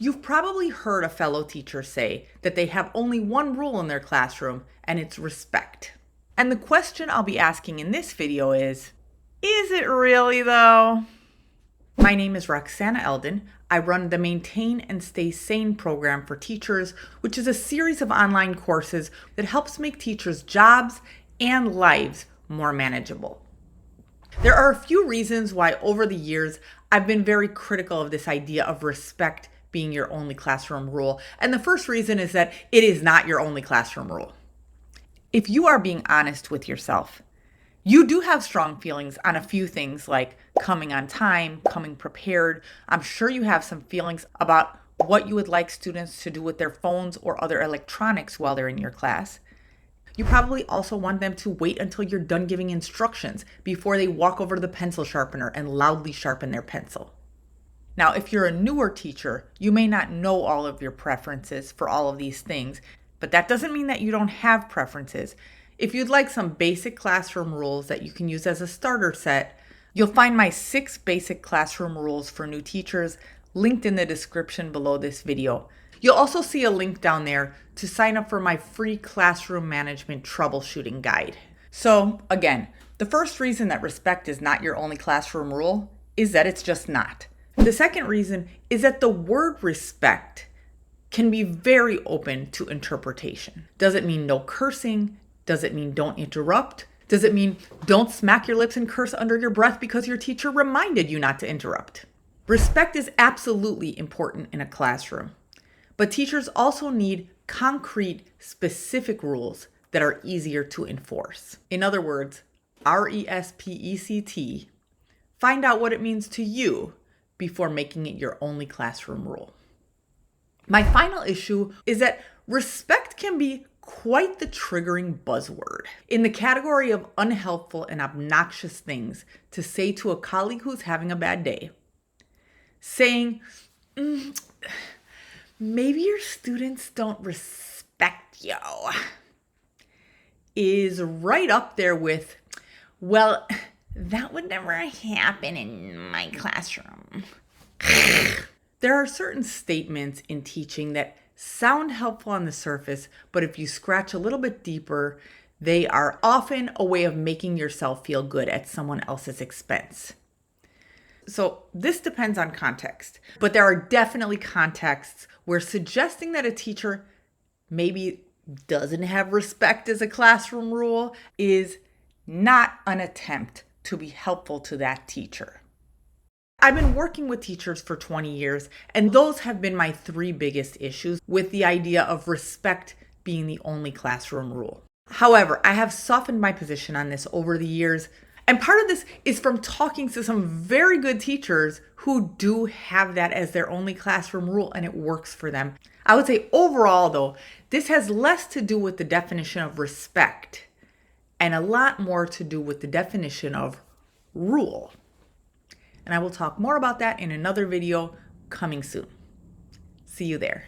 You've probably heard a fellow teacher say that they have only one rule in their classroom, and it's respect. And the question I'll be asking in this video is it really though? My name is Roxana Eldon. I run the Maintain and Stay Sane program for teachers, which is a series of online courses that helps make teachers' jobs and lives more manageable. There are a few reasons why over the years I've been very critical of this idea of respect being your only classroom rule. And the first reason is that it is not your only classroom rule. If you are being honest with yourself, you do have strong feelings on a few things like coming on time, coming prepared. I'm sure you have some feelings about what you would like students to do with their phones or other electronics while they're in your class. You probably also want them to wait until you're done giving instructions before they walk over to the pencil sharpener and loudly sharpen their pencil. Now, if you're a newer teacher, you may not know all of your preferences for all of these things, but that doesn't mean that you don't have preferences. If you'd like some basic classroom rules that you can use as a starter set, you'll find my 6 basic classroom rules for new teachers linked in the description below this video. You'll also see a link down there to sign up for my free classroom management troubleshooting guide. So again, the first reason that respect is not your only classroom rule is that it's just not. The second reason is that the word respect can be very open to interpretation. Does it mean no cursing? Does it mean don't interrupt? Does it mean don't smack your lips and curse under your breath because your teacher reminded you not to interrupt? Respect is absolutely important in a classroom, but teachers also need concrete, specific rules that are easier to enforce. In other words, RESPECT, find out what it means to you before making it your only classroom rule. My final issue is that respect can be quite the triggering buzzword. In the category of unhelpful and obnoxious things to say to a colleague who's having a bad day, saying, maybe your students don't respect you, is right up there with, well, that would never happen in my classroom. There are certain statements in teaching that sound helpful on the surface, but if you scratch a little bit deeper, they are often a way of making yourself feel good at someone else's expense. So this depends on context, but there are definitely contexts where suggesting that a teacher maybe doesn't have respect as a classroom rule is not an attempt to be helpful to that teacher. I've been working with teachers for 20 years, and those have been my 3 biggest issues with the idea of respect being the only classroom rule. However, I have softened my position on this over the years, and part of this is from talking to some very good teachers who do have that as their only classroom rule, and it works for them. I would say overall, though, this has less to do with the definition of respect and a lot more to do with the definition of rule. And I will talk more about that in another video coming soon. See you there.